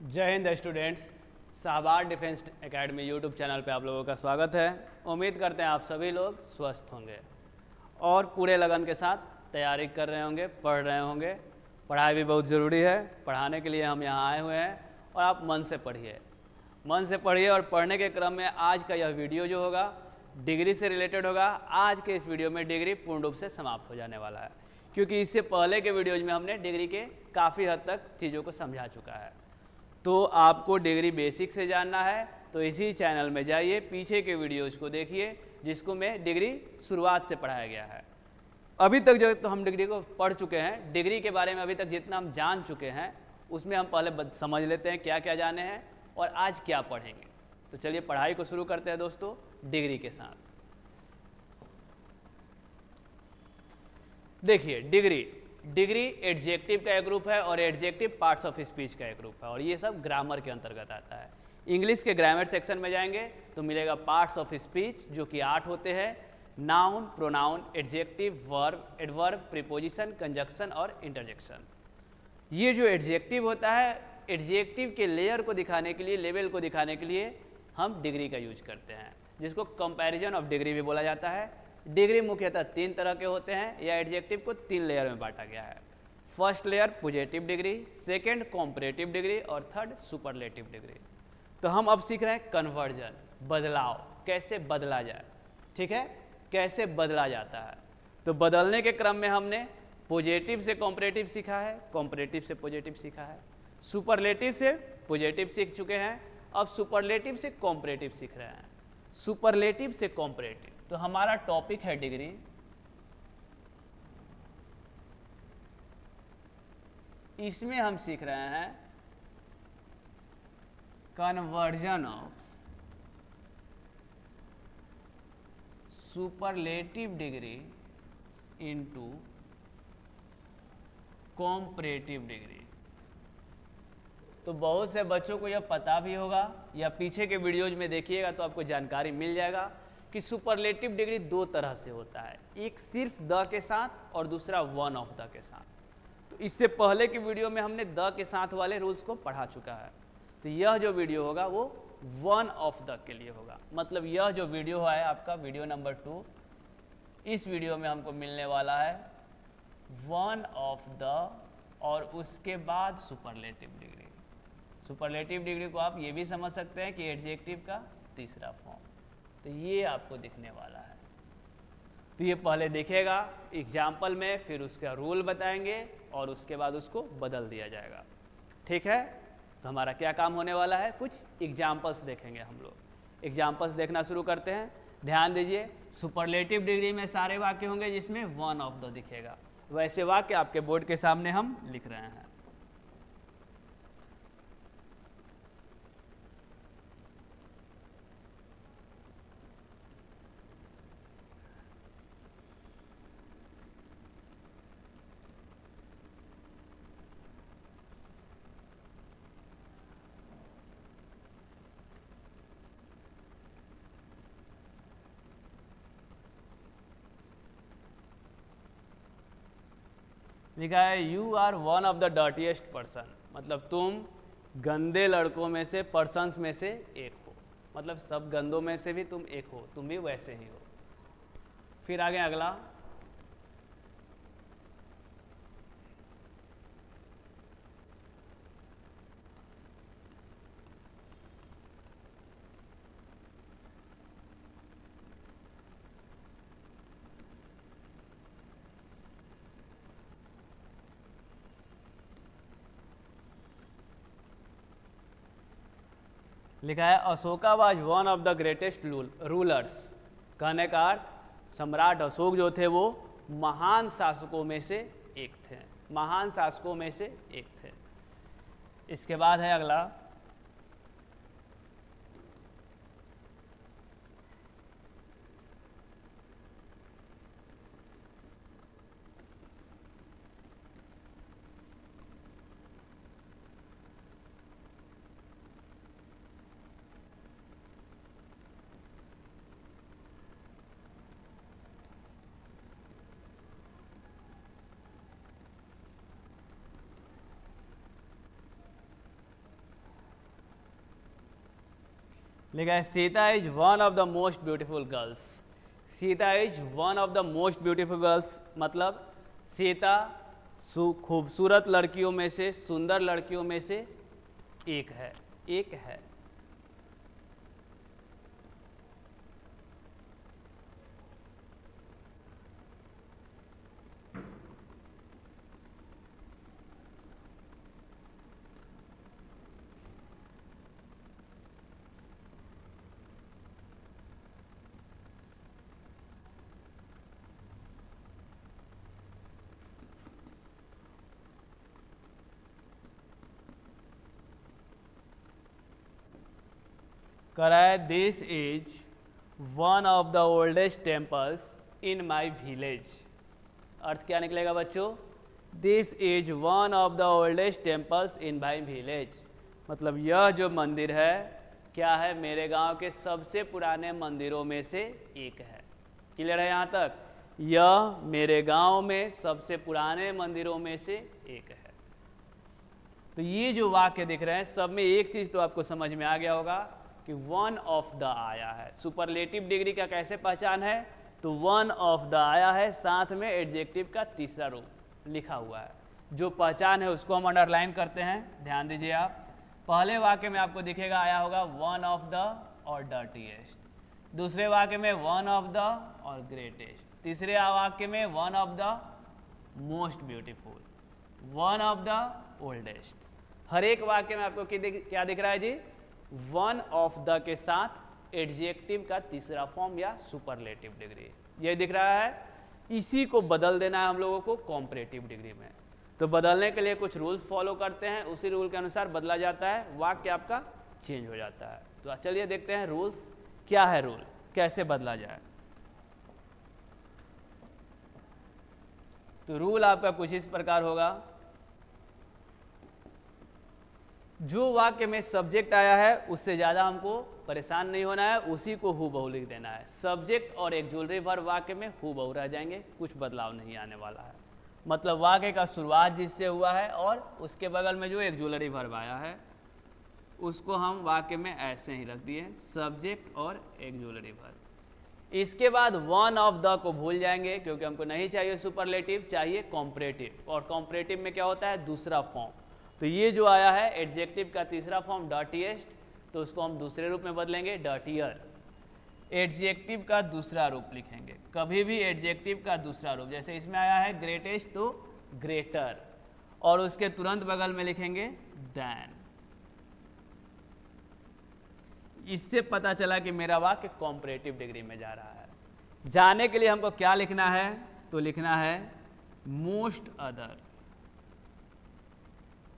जय हिंद students. Shahbad defence academy YouTube channel पे आप लोगों का स्वागत है। उम्मीद करते हैं आप सभी लोग स्वस्थ होंगे और पूरे लगन के साथ तैयारी कर रहे होंगे, पढ़ रहे होंगे। पढ़ाई भी बहुत ज़रूरी है, पढ़ाने के लिए हम यहाँ आए हुए हैं और आप मन से पढ़िए, मन से पढ़िए। और पढ़ने के क्रम में आज का यह वीडियो जो होगा डिग्री से रिलेटेड होगा। आज के इस वीडियो में डिग्री पूर्ण रूप से समाप्त हो जाने वाला है, क्योंकि इससे पहले के वीडियोज में हमने डिग्री के काफ़ी हद तक चीज़ों को समझा चुका है। तो आपको डिग्री बेसिक से जानना है तो इसी चैनल में जाइए, पीछे के वीडियोज को देखिए जिसको में डिग्री शुरुआत से पढ़ाया गया है। अभी तक जो तो हम डिग्री को पढ़ चुके हैं, डिग्री के बारे में अभी तक जितना हम जान चुके हैं उसमें हम पहले समझ लेते हैं क्या क्या जाने हैं और आज क्या पढ़ेंगे। तो चलिए पढ़ाई को शुरू करते हैं दोस्तों डिग्री के साथ। देखिए डिग्री एडजेक्टिव का एक ग्रुप है और एडजेक्टिव पार्ट्स ऑफ स्पीच का एक ग्रुप है और ये सब ग्रामर के अंतर्गत आता है। इंग्लिश के ग्रामर सेक्शन में जाएंगे तो मिलेगा पार्ट्स ऑफ स्पीच जो कि 8 होते हैं: noun, pronoun, adjective, verb, adverb, preposition, conjunction और इंटरजेक्शन। ये जो एडजेक्टिव होता है, एडजेक्टिव के लेयर को दिखाने के लिए, लेवल को दिखाने के लिए हम डिग्री का यूज करते हैं, जिसको कंपैरिजन ऑफ डिग्री भी बोला जाता है। डिग्री मुख्यतः 3 तरह के होते हैं या एडजेक्टिव को 3 लेयर में बांटा गया है। First layer positive degree, second comparative degree और थर्ड सुपरलेटिव डिग्री। तो हम अब सीख रहे हैं कन्वर्जन, बदलाव, कैसे बदला जाए। ठीक है, कैसे बदला जाता है। तो बदलने के क्रम में हमने पॉजिटिव से कॉम्परेटिव सीखा है, कॉम्परेटिव से पॉजिटिव सीखा है, सुपरलेटिव से पॉजिटिव सीख चुके हैं, अब सुपरलेटिव से कॉम्परेटिव सीख रहे हैं। सुपरलेटिव से कॉम्परेटिव, तो हमारा टॉपिक है डिग्री। इसमें हम सीख रहे हैं conversion of superlative degree into comparative degree. तो बहुत से बच्चों को यह पता भी होगा या पीछे के वीडियोज में देखिएगा तो आपको जानकारी मिल जाएगा कि सुपरलेटिव डिग्री 2 तरह से होता है, एक सिर्फ द के साथ और दूसरा वन ऑफ द के साथ। तो इससे पहले की वीडियो में हमने द के साथ वाले रूल्स को पढ़ा चुका है। तो यह जो वीडियो होगा वो वन ऑफ द के लिए होगा। मतलब यह जो वीडियो है आपका वीडियो नंबर 2, इस वीडियो में हमको मिलने वाला है वन ऑफ द और उसके बाद सुपरलेटिव डिग्री। सुपरलेटिव डिग्री को आप ये भी समझ सकते हैं कि एडजेक्टिव का तीसरा फॉर्म। तो ये आपको दिखने वाला है। तो ये पहले दिखेगा एग्जाम्पल में, फिर उसका रूल बताएंगे और उसके बाद उसको बदल दिया जाएगा। ठीक है, तो हमारा क्या काम होने वाला है, कुछ एग्जाम्पल्स देखेंगे हम लोग। एग्जाम्पल्स देखना शुरू करते हैं। ध्यान दीजिए, सुपरलेटिव डिग्री में सारे वाक्य होंगे जिसमें वन ऑफ द दिखेगा। वैसे वाक्य आपके बोर्ड के सामने हम लिख रहे हैं। लिखा है you are one of the dirtiest person, मतलब तुम गंदे लड़कों में से, पर्सन्स में से एक हो। मतलब सब गंदों में से भी तुम एक हो, तुम भी वैसे ही हो। फिर आगे अगला, लिखा है Ashoka was one of the greatest rulers. कहने का अर्थ सम्राट अशोक जो थे वो महान शासकों में से एक थे, महान शासकों में से एक थे। इसके बाद है अगला, लिखा है Sita is one of the most beautiful girls. Sita is one of the most beautiful girls मतलब सीता खूबसूरत लड़कियों में से, सुंदर लड़कियों में से एक है, एक है। कह रहा है this is one of the oldest temples in my village. अर्थ क्या निकलेगा बच्चों? This is one of the oldest temples in my village मतलब यह जो मंदिर है क्या है, मेरे गांव के सबसे पुराने मंदिरों में से एक है। क्लियर है यहाँ तक? यह मेरे गांव में सबसे पुराने मंदिरों में से एक है। तो ये जो वाक्य दिख रहे हैं सब में एक चीज तो आपको समझ में आ गया होगा कि वन ऑफ द आया है। सुपरलेटिव डिग्री का कैसे पहचान है? तो वन ऑफ द आया है, साथ में एडजेक्टिव का तीसरा रूप लिखा हुआ है। जो पहचान है उसको हम अंडरलाइन करते हैं, ध्यान दीजिए आप। पहले वाक्य में आपको दिखेगा आया होगा वन ऑफ द और डर्टीएस्ट, दूसरे वाक्य में वन ऑफ द और ग्रेटेस्ट, तीसरे वाक्य में one of the most beautiful, one of the oldest. हर एक वाक्य में आपको क्या दिख रहा है जी? वन ऑफ द के साथ एडजेक्टिव का तीसरा फॉर्म या सुपरलेटिव डिग्री, ये दिख रहा है। इसी को बदल देना है हम लोगों को कॉम्परेटिव डिग्री में। तो बदलने के लिए कुछ रूल्स फॉलो करते हैं, उसी रूल के अनुसार बदला जाता है, वाक्य आपका चेंज हो जाता है। तो चलिए देखते हैं रूल्स क्या है, रूल कैसे बदला जाए। तो रूल आपका कुछ इस प्रकार होगा, जो वाक्य में सब्जेक्ट आया है उससे ज़्यादा हमको परेशान नहीं होना है, उसी को हूबहू लिख देना है। सब्जेक्ट और एक्जुलरी वर्ब वाक्य में हूबहू रह जाएंगे, कुछ बदलाव नहीं आने वाला है। मतलब वाक्य का शुरुआत जिससे हुआ है और उसके बगल में जो एक्जुलरी वर्ब आया है उसको हम वाक्य में ऐसे ही रख दिए, सब्जेक्ट और एक्जुलरी वर्ब। इसके बाद वन ऑफ द को भूल जाएंगे क्योंकि हमको नहीं चाहिए सुपरलेटिव, चाहिए कॉम्परेटिव। और कॉम्परेटिव में क्या होता है? दूसरा फॉर्म। तो ये जो आया है एडजेक्टिव का तीसरा फॉर्म डर्टीएस्ट, तो उसको हम दूसरे रूप में बदलेंगे डर्टियर। एडजेक्टिव का दूसरा रूप लिखेंगे, कभी भी एडजेक्टिव का दूसरा रूप, जैसे इसमें आया है ग्रेटेस्ट तो ग्रेटर, और उसके तुरंत बगल में लिखेंगे देन। इससे पता चला कि मेरा वाक्य कॉम्परेटिव डिग्री में जा रहा है। जाने के लिए हमको क्या लिखना है? तो लिखना है मोस्ट अदर।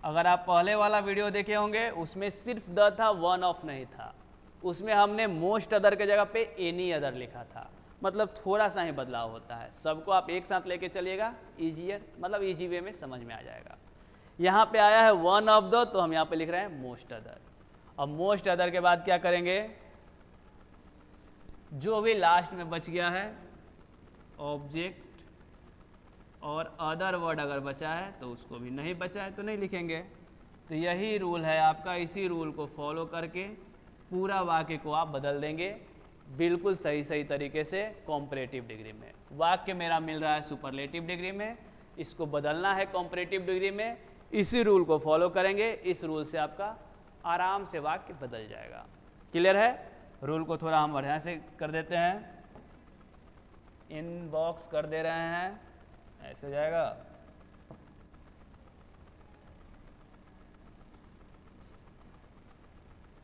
अगर आप पहले वाला वीडियो देखे होंगे उसमें सिर्फ द था, वन ऑफ नहीं था। उसमें हमने मोस्ट अदर के जगह पे एनी अदर लिखा था। मतलब थोड़ा सा ही बदलाव होता है, सबको आप एक साथ लेके चलिएगा, ईजियर मतलब ईजी वे में समझ में आ जाएगा। यहाँ पे आया है वन ऑफ द, तो हम यहाँ पे लिख रहे हैं मोस्ट अदर। अब मोस्ट अदर के बाद क्या करेंगे? जो भी लास्ट में बच गया है ऑब्जेक्ट और अदर वर्ड अगर बचा है तो उसको भी, नहीं बचा है तो नहीं लिखेंगे। तो यही रूल है आपका, इसी रूल को फॉलो करके पूरा वाक्य को आप बदल देंगे बिल्कुल सही सही तरीके से कॉम्परेटिव डिग्री में। वाक्य मेरा मिल रहा है सुपरलेटिव डिग्री में, इसको बदलना है कॉम्परेटिव डिग्री में। इसी रूल को फॉलो करेंगे, इस रूल से आपका आराम से वाक्य बदल जाएगा। क्लियर है? रूल को थोड़ा हम बढ़िया से कर देते हैं, इनबॉक्स कर दे रहे हैं, ऐसे हो जाएगा।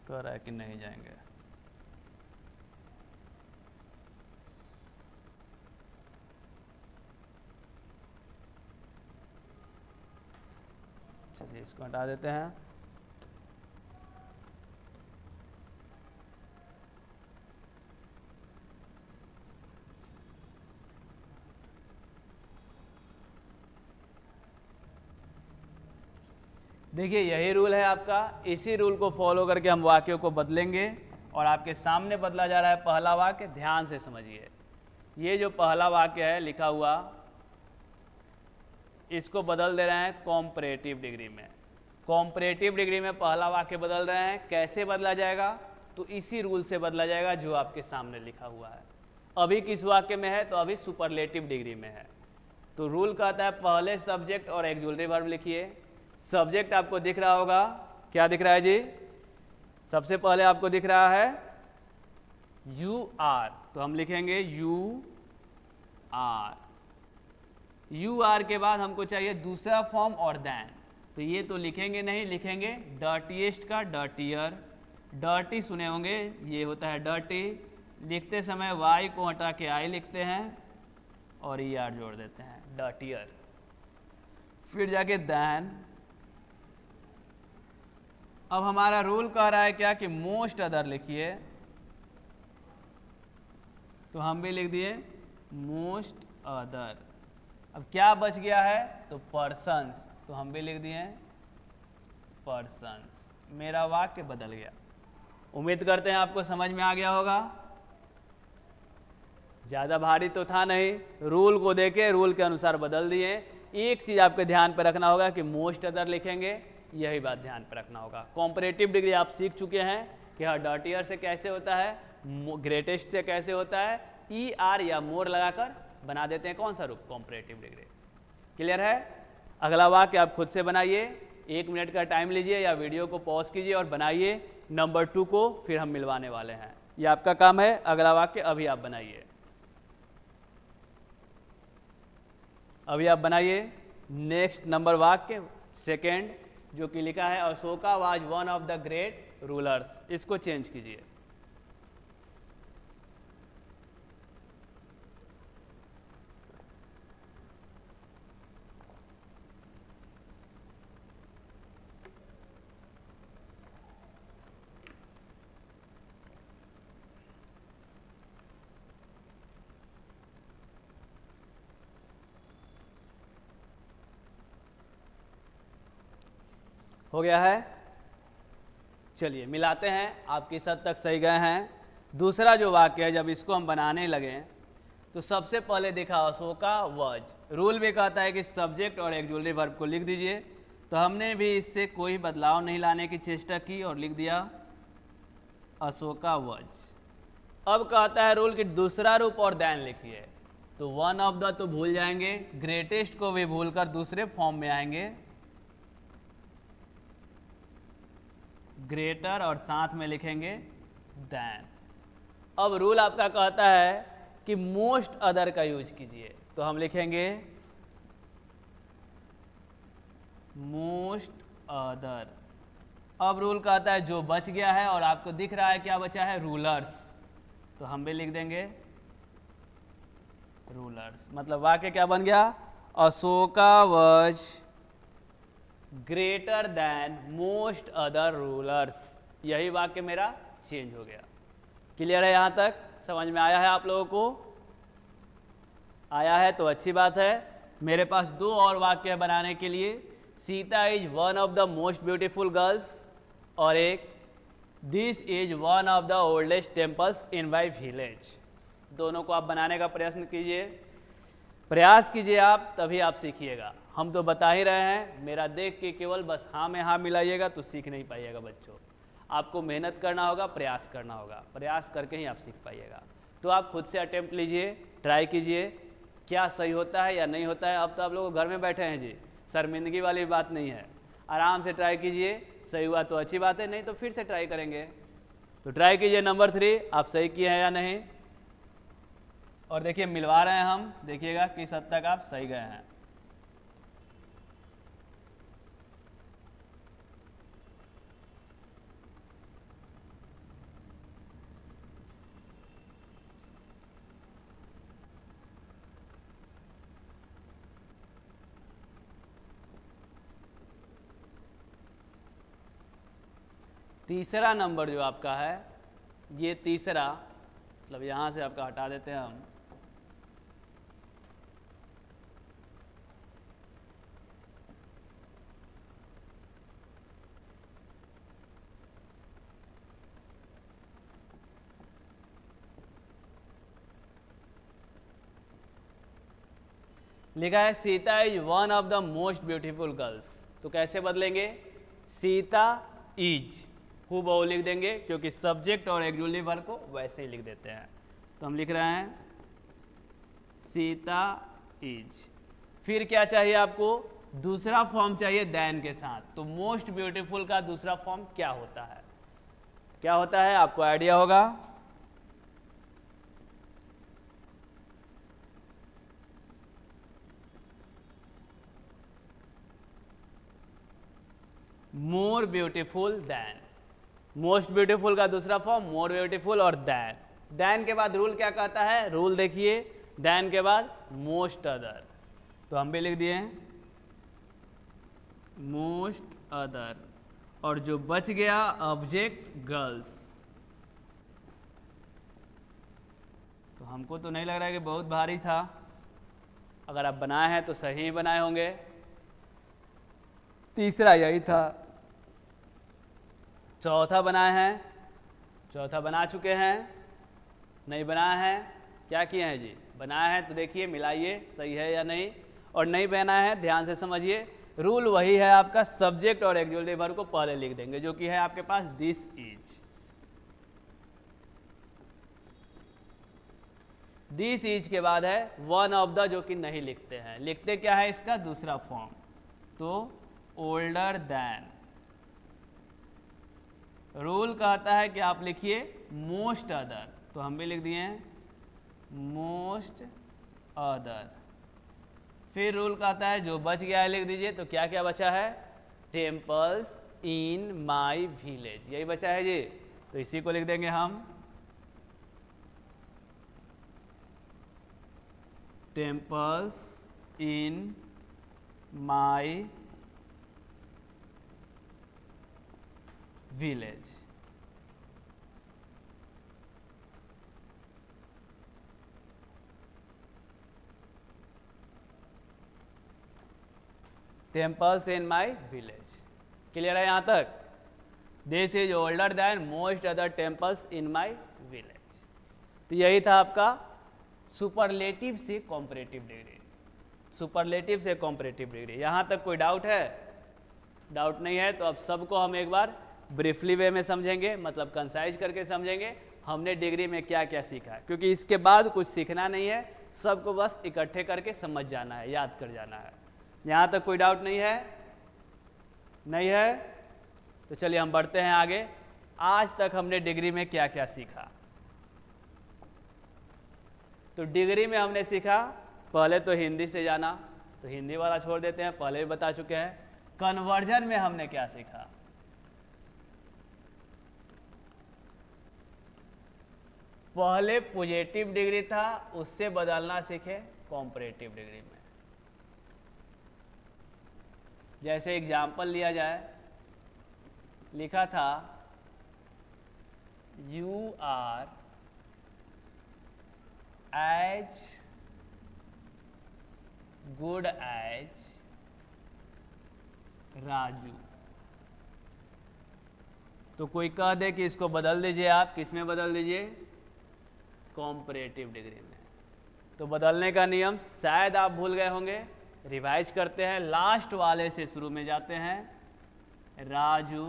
कह रहा है कि नहीं जाएंगे। चलिए इसको हटा देते हैं। देखिए यही रूल है आपका, इसी रूल को फॉलो करके हम वाक्यों को बदलेंगे। और आपके सामने बदला जा रहा है पहला वाक्य, ध्यान से समझिए। ये जो पहला वाक्य है लिखा हुआ, इसको बदल दे रहे हैं कॉम्परेटिव डिग्री में। कॉम्परेटिव डिग्री में पहला वाक्य बदल रहे हैं, कैसे बदला जाएगा? तो इसी रूल से बदला जाएगा जो आपके सामने लिखा हुआ है। अभी किस वाक्य में है, तो अभी सुपरलेटिव डिग्री में है। तो रूल कहता है पहले सब्जेक्ट और ऑक्सिलरी वर्ब लिखिए। सब्जेक्ट आपको दिख रहा होगा, क्या दिख रहा है जी? सबसे पहले आपको दिख रहा है यू आर, तो हम लिखेंगे यू आर। यू आर के बाद हमको चाहिए दूसरा फॉर्म और देन, तो ये तो लिखेंगे नहीं, लिखेंगे डर्टीएस्ट का डर्टियर। डर्टी सुने होंगे, ये होता है डर्टी। लिखते समय वाई को हटा के आई लिखते हैं और ई आर जोड़ देते हैं, डर्टियर। फिर जाके देन। अब हमारा रूल कह रहा है क्या कि मोस्ट अदर लिखिए, तो हम भी लिख दिए मोस्ट अदर। अब क्या बच गया है, तो पर्सन्स, तो हम भी लिख दिए पर्सन्स। मेरा वाक्य बदल गया। उम्मीद करते हैं आपको समझ में आ गया होगा। ज़्यादा भारी तो था नहीं, रूल को देके रूल के अनुसार बदल दिए। एक चीज़ आपके ध्यान पर रखना होगा कि मोस्ट अदर लिखेंगे, यही बात ध्यान पर रखना होगा। कॉम्परेटिव डिग्री आप सीख चुके हैं कि हाँ डर्टियर से कैसे होता है, ग्रेटेस्ट से कैसे होता है, ई आर या मोर लगाकर बना देते हैं कौन सा रूप, कॉम्परेटिव डिग्री। क्लियर है? अगला वाक्य आप खुद से बनाइए, 1 मिनट का टाइम लीजिए या वीडियो को पॉज कीजिए और बनाइए नंबर 2 को, फिर हम मिलवाने वाले हैं। ये आपका काम है। अगला वाक्य अभी आप बनाइए, अभी आप बनाइए। नेक्स्ट नंबर वाक्य सेकेंड, जो कि लिखा है Ashoka was one of the great rulers, इसको चेंज कीजिए। हो गया है? चलिए मिलाते हैं, आप किस हद तक सही गए हैं। दूसरा जो वाक्य है, जब इसको हम बनाने लगे तो सबसे पहले देखा अशोका वज। रूल भी कहता है कि सब्जेक्ट और ऑक्सिलरी वर्ब को लिख दीजिए, तो हमने भी इससे कोई बदलाव नहीं लाने की चेष्टा की और लिख दिया अशोका वज। अब कहता है रूल कि दूसरा रूप और देन लिखिए, तो वन ऑफ द तो भूल जाएंगे, ग्रेटेस्ट को भी भूलकर दूसरे फॉर्म में आएंगे, ग्रेटर, और साथ में लिखेंगे देन। अब रूल आपका कहता है कि मोस्ट अदर का यूज कीजिए, तो हम लिखेंगे मोस्ट अदर। अब रूल कहता है जो बच गया है, और आपको दिख रहा है क्या बचा है, रूलर्स, तो हम भी लिख देंगे रूलर्स। मतलब वाक्य क्या बन गया, Ashoka was greater than most other rulers. यही वाक्य मेरा चेंज हो गया। क्लियर है? यहां तक समझ में आया है आप लोगों को? आया है तो अच्छी बात है। मेरे पास 2 और वाक्य बनाने के लिए, Sita is one of the most beautiful girls, और एक this is one of the oldest temples in my village. दोनों को आप बनाने का प्रयत्न कीजिए, प्रयास कीजिए आप, तभी आप सीखिएगा। हम तो बता ही रहे हैं, मेरा देख के केवल बस हाँ में हाँ मिलाइएगा तो सीख नहीं पाइएगा बच्चों। आपको मेहनत करना होगा, प्रयास करना होगा, प्रयास करके ही आप सीख पाइएगा। तो आप खुद से अटेम्प्ट लीजिए, ट्राई कीजिए, क्या सही होता है या नहीं होता है। अब तो आप लोग घर में बैठे हैं जी, शर्मिंदगी वाली बात नहीं है, आराम से ट्राई कीजिए। सही हुआ तो अच्छी बात है, नहीं तो फिर से ट्राई करेंगे। तो ट्राई कीजिए। नंबर 3 आप सही किए हैं या नहीं, और देखिए मिलवा रहे हैं हम, देखिएगा किस हद तक आप सही गए हैं। तीसरा नंबर जो आपका है, ये तीसरा, मतलब यहाँ से आपका हटा देते हैं हम, लिखा है Sita is one of the most beautiful girls. तो कैसे बदलेंगे, सीता इज, हूबहू लिख देंगे, क्योंकि सब्जेक्ट और ऑक्सिलरी वर्ब को वैसे ही लिख देते हैं। तो हम लिख रहे हैं सीता इज। फिर क्या चाहिए आपको, दूसरा फॉर्म चाहिए देन के साथ। तो मोस्ट ब्यूटीफुल का दूसरा फॉर्म क्या होता है, क्या होता है आपको आइडिया होगा। More beautiful then. Most beautiful का दूसरा फॉर्म मोर ब्यूटीफुल और देन। देन के बाद रूल क्या कहता है, रूल देखिए, देन के बाद मोस्ट अदर। तो हम भी लिख दिए मोस्ट अदर, और जो बच गया ऑब्जेक्ट गर्ल्स। तो हमको तो नहीं लग रहा है कि बहुत भारी था, अगर आप बनाए हैं तो सही बनाए होंगे। तीसरा यही था। चौथा बनाए हैं, चौथा बना चुके हैं, नहीं बनाया है, क्या किए हैं जी, बनाया है। तो देखिए मिलाइए सही है या नहीं, और नहीं बनाया है ध्यान से समझिए। रूल वही है आपका, सब्जेक्ट और ऑक्सिलरी वर्ब को पहले लिख देंगे, जो कि है आपके पास दिस इज। दिस इज के बाद है वन ऑफ द, जो कि नहीं लिखते हैं। लिखते क्या है इसका दूसरा फॉर्म, तो ओल्डर देन। रूल कहता है कि आप लिखिए मोस्ट अदर, तो हम भी लिख दिए हैं मोस्ट अदर। फिर रूल कहता है जो बच गया है लिख दीजिए। तो क्या क्या बचा है, टेम्पल्स इन माई विलेज, यही बचा है जी। तो इसी को लिख देंगे हम temples in my village. Temples in my village, clear है यहाँ तक। This is older than most other temples in my village. तो यही था आपका सुपरलेटिव से कॉम्परेटिव डिग्री। सुपरलेटिव से कॉम्परेटिव डिग्री, यहाँ तक कोई डाउट है, डाउट नहीं है। तो अब सबको हम एक बार ब्रीफली वे में समझेंगे, मतलब कंसाइज करके समझेंगे हमने डिग्री में क्या क्या सीखा, क्योंकि इसके बाद कुछ सीखना नहीं है, सबको बस इकट्ठे करके समझ जाना है, याद कर जाना है। यहाँ तक कोई डाउट नहीं है, नहीं है। तो चलिए हम बढ़ते हैं आगे। आज तक हमने डिग्री में क्या क्या सीखा। तो डिग्री में हमने सीखा, पहले तो हिंदी से जाना, तो हिंदी वाला छोड़ देते हैं, पहले भी बता चुके हैं। कन्वर्जन में हमने क्या सीखा, पहले पॉजिटिव डिग्री था, उससे बदलना सीखे कॉम्परेटिव डिग्री में। जैसे एग्जाम्पल लिया जाए, लिखा था you are as good as Raju. तो कोई कह दे कि इसको बदल दीजिए, आप किस में बदल दीजिए, कॉम्परेटिव डिग्री में। तो बदलने का नियम शायद आप भूल गए होंगे, रिवाइज करते हैं। लास्ट वाले से शुरू में जाते हैं, राजू।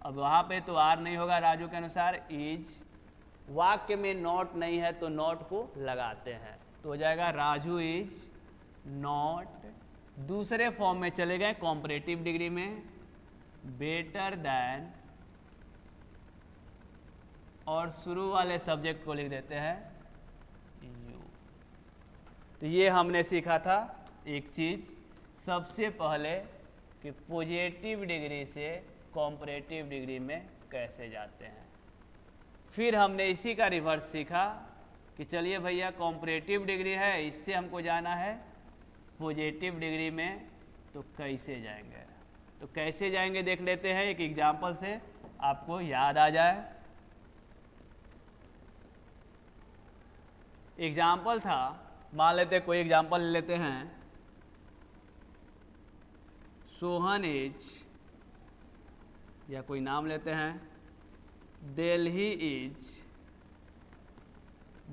अब वहाँ पे तो आर नहीं होगा राजू के अनुसार, इज। वाक्य में नॉट नहीं है तो नॉट को लगाते हैं, तो हो जाएगा राजू इज नॉट। दूसरे फॉर्म में चले गए कॉम्परेटिव डिग्री में, बेटर देन, और शुरू वाले सब्जेक्ट को लिख देते हैं यू। तो ये हमने सीखा था एक चीज सबसे पहले कि पॉजिटिव डिग्री से कॉम्परेटिव डिग्री में कैसे जाते हैं। फिर हमने इसी का रिवर्स सीखा कि चलिए भैया कॉम्परेटिव डिग्री है, इससे हमको जाना है पॉजिटिव डिग्री में, तो कैसे जाएंगे। तो कैसे जाएंगे देख लेते हैं एक एग्जाम्पल से, आपको याद आ जाए। एग्जाम्पल था, मान लेते कोई एग्जाम्पल ले लेते हैं, सोहन इज, या कोई नाम लेते हैं, Delhi is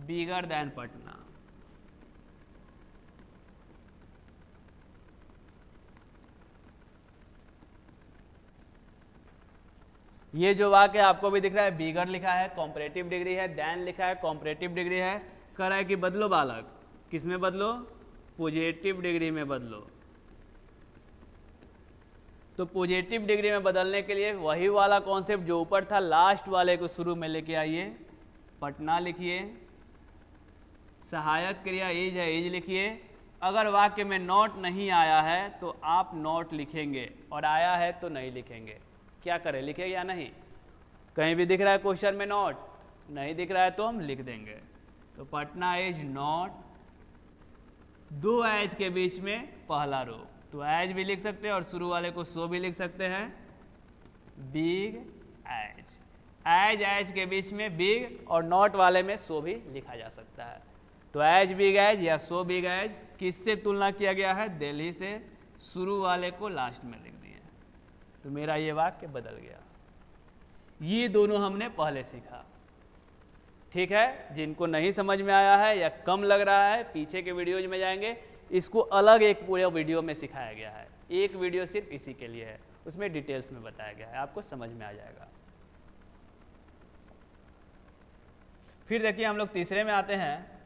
bigger than Patna. ये जो वाक्य आपको भी दिख रहा है, बिगर लिखा है कॉम्परेटिव डिग्री है, देन लिखा है कॉम्परेटिव डिग्री है, कह रहा है कि बदलो बालक, किस में बदलो, पॉजिटिव डिग्री में बदलो। तो पॉजिटिव डिग्री में बदलने के लिए वही वाला कॉन्सेप्ट जो ऊपर था, लास्ट वाले को शुरू में लेके आइए, पटना लिखिए, सहायक क्रिया इज है, इज लिखिए। अगर वाक्य में नॉट नहीं आया है तो आप नॉट लिखेंगे, और आया है तो नहीं लिखेंगे। क्या करें, लिखें या नहीं? कहीं भी दिख रहा है क्वेश्चन में नॉट, नहीं दिख रहा है तो हम लिख देंगे। तो पटना इज नॉट, दो एज के बीच में पहला रो, तो एज भी लिख सकते हैं और शुरू वाले को सो भी लिख सकते हैं, बिग एज। एज के बीच में बिग और नॉट वाले में सो भी लिखा जा सकता है। तो एज बिग एज या सो बिग एज किससे तुलना किया गया है, दिल्ली से, शुरू वाले को लास्ट में लिख दिए। तो मेरा ये वाक्य बदल गया। ये दोनों हमने पहले सीखा, ठीक है। जिनको नहीं समझ में आया है या कम लग रहा है, पीछे के वीडियोज में जाएंगे, इसको अलग एक पूरे वीडियो में सिखाया गया है। एक वीडियो सिर्फ इसी के लिए है, उसमें डिटेल्स में बताया गया है, आपको समझ में आ जाएगा। फिर देखिए हम लोग तीसरे में आते हैं।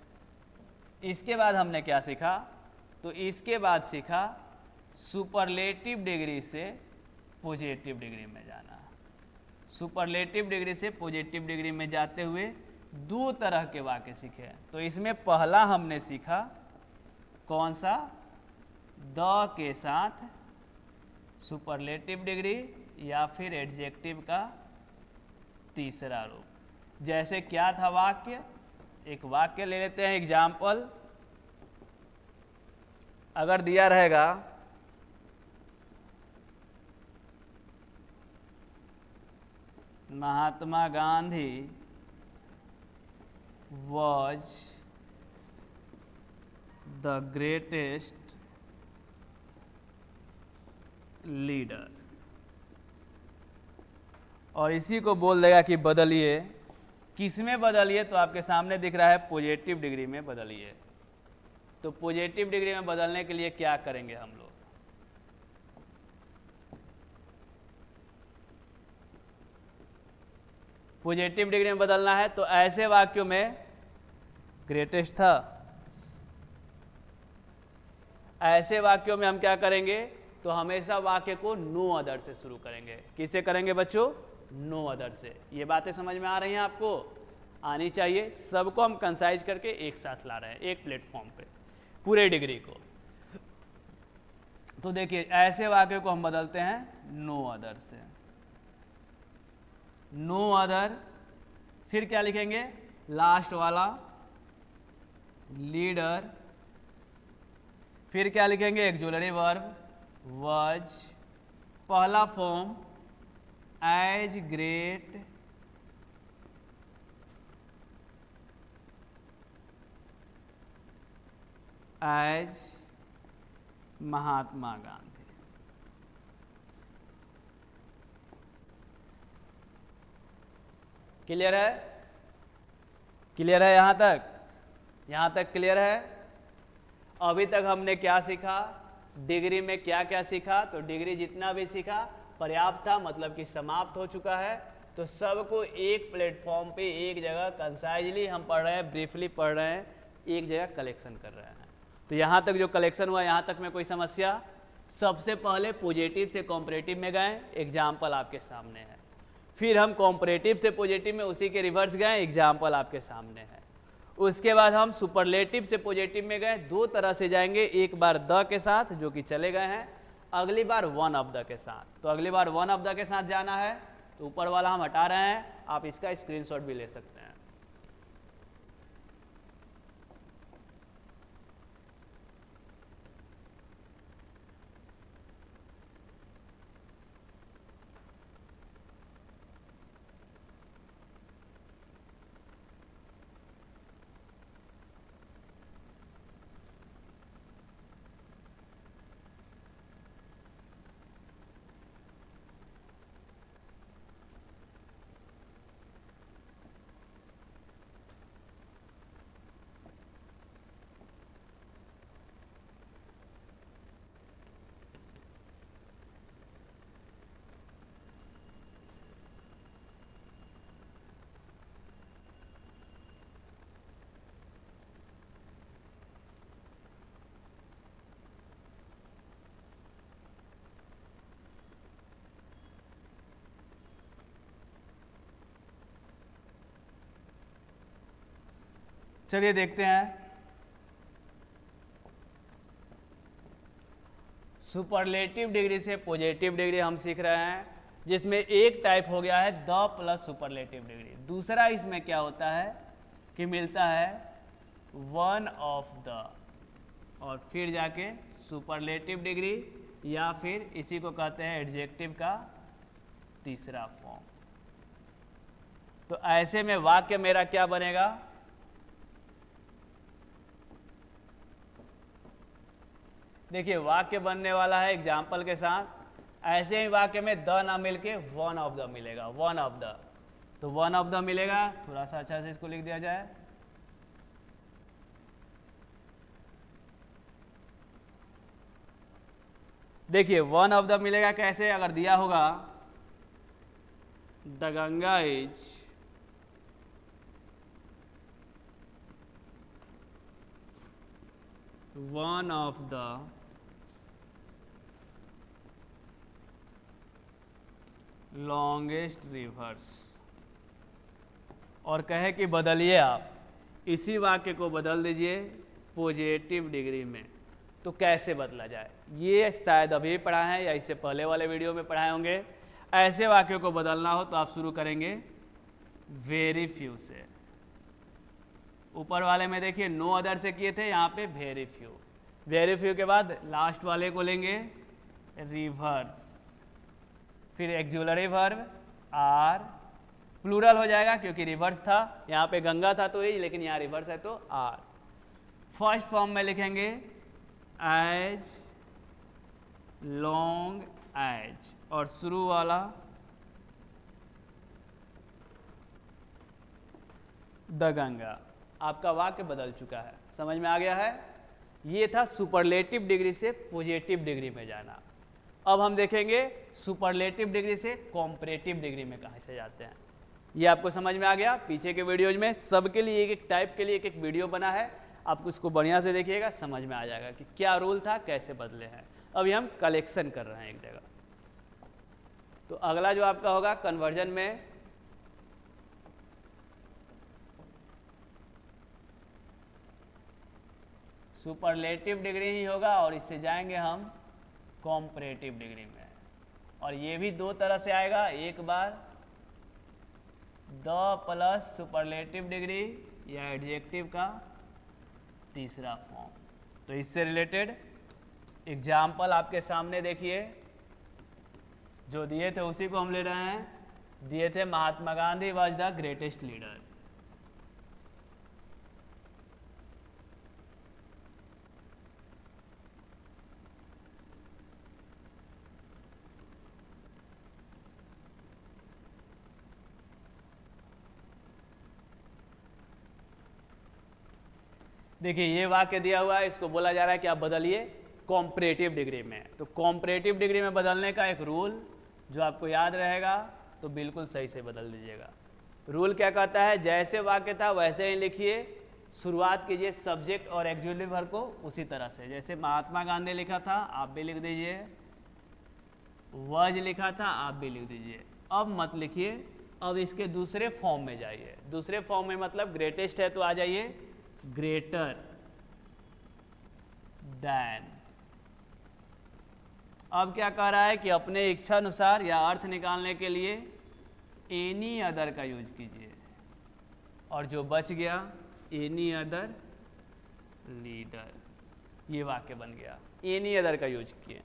इसके बाद हमने क्या सीखा, तो इसके बाद सीखा सुपरलेटिव डिग्री से पॉजिटिव डिग्री में जाना। सुपरलेटिव डिग्री से पॉजिटिव डिग्री में जाते हुए दो तरह के वाक्य सीखे। तो इसमें पहला हमने सीखा कौन सा, द के साथ सुपरलेटिव डिग्री या फिर एडजेक्टिव का तीसरा रूप। जैसे क्या था वाक्य, एक वाक्य ले लेते हैं एग्जाम्पल। अगर दिया रहेगा Mahatma Gandhi was the greatest leader, और इसी को बोल देगा कि बदलिए, किस में बदलिए, तो आपके सामने दिख रहा है पॉजिटिव डिग्री में बदलिए। तो पॉजिटिव डिग्री में बदलने के लिए क्या करेंगे हम लोग, पॉजिटिव डिग्री में बदलना है तो ऐसे वाक्यों में ग्रेटेस्ट था, ऐसे वाक्यों में हम क्या करेंगे, तो हमेशा वाक्य को नो अदर से शुरू करेंगे। किससे करेंगे बच्चों, नो अदर से। ये बातें समझ में आ रही हैं आपको, आनी चाहिए। सबको हम कंसाइज करके एक साथ ला रहे हैं, एक प्लेटफॉर्म पे, पूरे डिग्री को। तो देखिए ऐसे वाक्य को हम बदलते हैं नो अदर से, नो अदर। फिर क्या लिखेंगे, लास्ट वाला लीडर। फिर क्या लिखेंगे, एक्जुलरी वर्ब वाज, पहला form as great as Mahatma Gandhi. Clear है, क्लियर है यहां तक, यहां तक क्लियर है। अभी तक हमने क्या सीखा, डिग्री में क्या क्या सीखा, तो डिग्री जितना भी सीखा पर्याप्त था, मतलब कि समाप्त हो चुका है। तो सबको एक प्लेटफॉर्म पे एक जगह कंसाइजली हम पढ़ रहे हैं, ब्रीफली पढ़ रहे हैं, एक जगह कलेक्शन कर रहे हैं। तो यहाँ तक जो कलेक्शन हुआ, यहाँ तक में कोई समस्या? सबसे पहले पॉजिटिव से कॉम्परेटिव में गए, एग्जाम्पल आपके सामने है। फिर हम कॉम्परेटिव से पॉजिटिव में उसी के रिवर्स गए, एग्जाम्पल आपके सामने है। उसके बाद हम सुपरलेटिव से पॉजिटिव में गए, दो तरह से जाएंगे, एक बार द के साथ जो कि चले गए हैं, अगली बार वन ऑफ द के साथ। तो अगली बार वन ऑफ द के साथ जाना है, तो ऊपर वाला हम हटा रहे हैं, आप इसका स्क्रीनशॉट भी ले सकते हैं। चलिए देखते हैं। सुपरलेटिव डिग्री से पॉजिटिव डिग्री हम सीख रहे हैं, जिसमें एक टाइप हो गया है द प्लस सुपरलेटिव डिग्री। दूसरा इसमें क्या होता है कि मिलता है वन ऑफ द, और फिर जाके सुपरलेटिव डिग्री, या फिर इसी को कहते हैं एडजेक्टिव का तीसरा फॉर्म। तो ऐसे में वाक्य मेरा क्या बनेगा, देखिए वाक्य बनने वाला है एग्जाम्पल के साथ। ऐसे ही वाक्य में द ना मिलके वन ऑफ द मिलेगा, वन ऑफ द। तो वन ऑफ द मिलेगा, थोड़ा सा अच्छा से इसको लिख दिया जाए। देखिए वन ऑफ द मिलेगा कैसे, अगर दिया होगा the Ganga is one of the longest reverse, और कहे कि बदलिए आप, इसी वाक्य को बदल दीजिए पॉजिटिव डिग्री में। तो कैसे बदला जाए, ये शायद अभी पढ़ा है या इससे पहले वाले वीडियो में पढ़ाए होंगे। ऐसे वाक्यों को बदलना हो तो आप शुरू करेंगे वेरी फ्यू से। ऊपर वाले में देखिए नो अदर से किए थे, यहाँ पे वेरी फ्यू। वेरी फ्यू के बाद लास्ट वाले को लेंगे रिवर्स, फिर एक्जुलरी वर्ब आर, प्लूरल हो जाएगा क्योंकि रिवर्स था, यहाँ पे गंगा था तो ये, लेकिन यहाँ रिवर्स है तो आर। फर्स्ट फॉर्म में लिखेंगे एज लॉन्ग एज, और शुरू वाला द गंगा। आपका वाक्य बदल चुका है, समझ में आ गया है। ये था सुपरलेटिव डिग्री से पॉजिटिव डिग्री में जाना। अब हम देखेंगे सुपरलेटिव डिग्री से कॉम्परेटिव डिग्री में कहाँ से जाते हैं। ये आपको समझ में आ गया। पीछे के वीडियोज में सबके लिए एक एक टाइप के लिए एक एक वीडियो बना है, आप उसको बढ़िया से देखिएगा, समझ में आ जाएगा कि क्या रूल था, कैसे बदले हैं। अभी हम कलेक्शन कर रहे हैं एक जगह। तो अगला जो आपका होगा कन्वर्जन में सुपरलेटिव डिग्री ही होगा, और इससे जाएंगे हम कॉम्परेटिव डिग्री में। और ये भी दो तरह से आएगा, एक बार द प्लस सुपरलेटिव डिग्री या एडजेक्टिव का तीसरा फॉर्म। तो इससे रिलेटेड एग्जाम्पल आपके सामने देखिए, जो दिए थे उसी को हम ले रहे हैं। दिए थे Mahatma Gandhi was the greatest leader. देखिए ये वाक्य दिया हुआ है, इसको बोला जा रहा है कि आप बदलिए कॉम्परेटिव डिग्री में। तो कॉम्परेटिव डिग्री में बदलने का एक रूल जो आपको याद रहेगा, तो बिल्कुल सही से बदल दीजिएगा। रूल क्या कहता है, जैसे वाक्य था वैसे ही लिखिए, शुरुआत कीजिए सब्जेक्ट और एक्जुलेटिव वर्ब को उसी तरह से। जैसे महात्मा गांधी लिखा था आप भी लिख दीजिए, वज लिखा था आप भी लिख दीजिए। अब मत लिखिए, अब इसके दूसरे फॉर्म में जाइए। दूसरे फॉर्म में मतलब ग्रेटेस्ट है तो आ जाइए ग्रेटर देन। अब क्या कह रहा है कि अपने इच्छा अनुसार या अर्थ निकालने के लिए एनी अदर का यूज कीजिए, और जो बच गया एनी अदर लीडर, ये वाक्य बन गया। एनी अदर का यूज किए,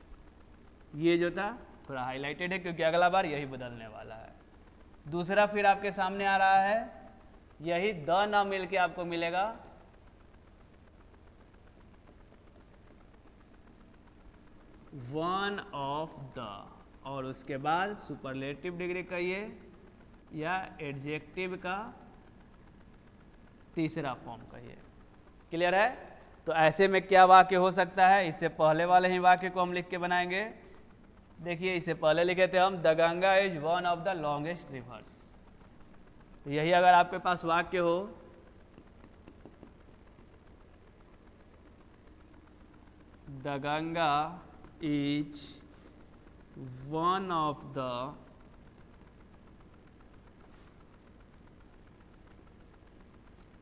ये जो था थोड़ा हाईलाइटेड है क्योंकि अगला बार यही बदलने वाला है। दूसरा फिर आपके सामने आ रहा है, यही द ना मिल के आपको मिलेगा वन ऑफ द, और उसके बाद सुपरलेटिव डिग्री कहिए या एडजेक्टिव का तीसरा फॉर्म कहिए। क्लियर है। तो ऐसे में क्या वाक्य हो सकता है, इससे पहले वाले ही वाक्य को हम लिख के बनाएंगे। देखिए इससे पहले लिखे थे हम the Ganga is one of the longest reverse. तो यही अगर आपके पास वाक्य हो, the Ganga is one of the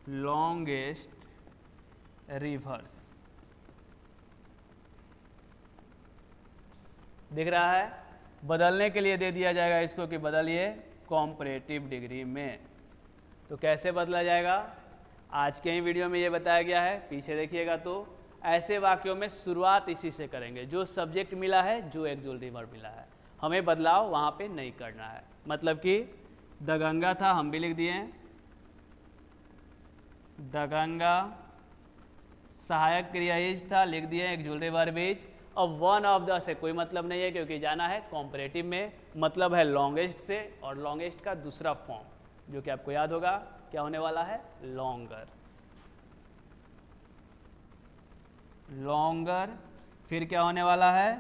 longest reverse. दिख रहा है? बदलने के लिए दे दिया जाएगा इसको कि बदलिए कॉम्परेटिव डिग्री में। तो कैसे बदला जाएगा आज के ही वीडियो में ये बताया गया है, पीछे देखिएगा। तो ऐसे वाक्यों में शुरुआत इसी से करेंगे, जो सब्जेक्ट मिला है, जो एक्सुएटिव वर्ब मिला है, हमें बदलाव वहाँ पे नहीं करना है। मतलब कि द गंगा था, हम भी लिख दिए द गंगा, सहायक क्रिया इज था, लिख दिए एक्सुएटिव वर्ब इज। अब वन ऑफ द से कोई मतलब नहीं है क्योंकि जाना है कॉम्परेटिव में, मतलब है लॉन्गेस्ट से, और लॉन्गेस्ट का दूसरा फॉर्म जो कि आपको याद होगा क्या होने वाला है, लॉन्गर। लॉन्गर, फिर क्या होने वाला है,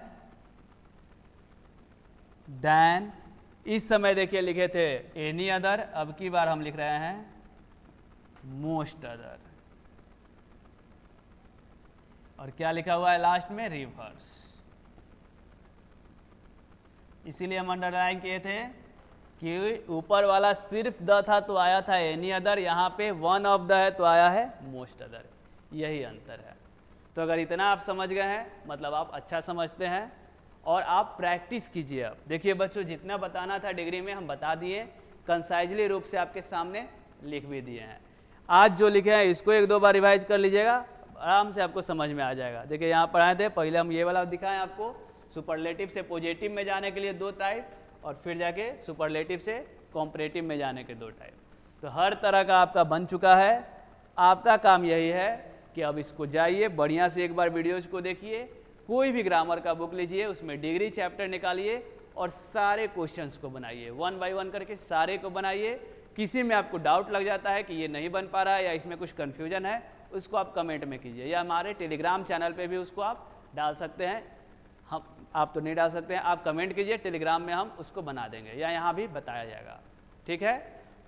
देन। इस समय देखिए लिखे थे एनी अदर, अब की बार हम लिख रहे हैं मोस्ट अदर, और क्या लिखा हुआ है लास्ट में, रिवर्स। इसीलिए हम अंडरलाइन किए थे कि ऊपर वाला सिर्फ द था तो आया था एनी अदर, यहाँ पे वन ऑफ द है तो आया है मोस्ट अदर, यही अंतर है। तो अगर इतना आप समझ गए हैं मतलब आप अच्छा समझते हैं, और आप प्रैक्टिस कीजिए। अब देखिए बच्चों, जितना बताना था डिग्री में हम बता दिए, कंसाइजली रूप से आपके सामने लिख भी दिए हैं। आज जो लिखे हैं इसको एक दो बार रिवाइज कर लीजिएगा, आराम से आपको समझ में आ जाएगा। देखिए यहाँ पढ़ाए थे, पहले हम ये वाला दिखाएं आपको, सुपरलेटिव से पॉजिटिव में जाने के लिए 2 टाइप, और फिर जाके सुपरलेटिव से कॉम्परेटिव में जाने के 2 टाइप। तो हर तरह का आपका बन चुका है। आपका काम यही है कि अब इसको जाइए बढ़िया से एक बार वीडियोज को देखिए, कोई भी ग्रामर का बुक लीजिए, उसमें डिग्री चैप्टर निकालिए और सारे क्वेश्चंस को बनाइए, 1 बाय 1 करके सारे को बनाइए। किसी में आपको डाउट लग जाता है कि ये नहीं बन पा रहा है या इसमें कुछ कन्फ्यूजन है, उसको आप कमेंट में कीजिए, या हमारे टेलीग्राम चैनल पे भी उसको आप डाल सकते हैं। हम आप तो नहीं डाल सकते हैं, आप कमेंट कीजिए, टेलीग्राम में हम उसको बना देंगे, या यहाँ भी बताया जाएगा। ठीक है?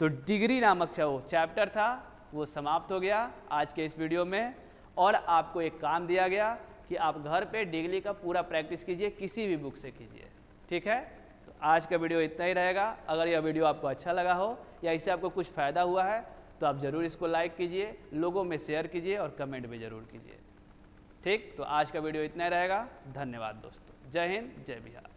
तो डिग्री नामक जो चैप्टर था वो समाप्त हो गया आज के इस वीडियो में, और आपको एक काम दिया गया कि आप घर पे डिग्री का पूरा प्रैक्टिस कीजिए, किसी भी बुक से कीजिए। ठीक है? तो आज का वीडियो इतना ही रहेगा। अगर यह वीडियो आपको अच्छा लगा हो या इससे आपको कुछ फ़ायदा हुआ है तो आप ज़रूर इसको लाइक कीजिए, लोगों में शेयर कीजिए और कमेंट भी ज़रूर कीजिए। ठीक? तो आज का वीडियो इतना ही रहेगा। धन्यवाद दोस्तों। जय हिंद, जय बिहार।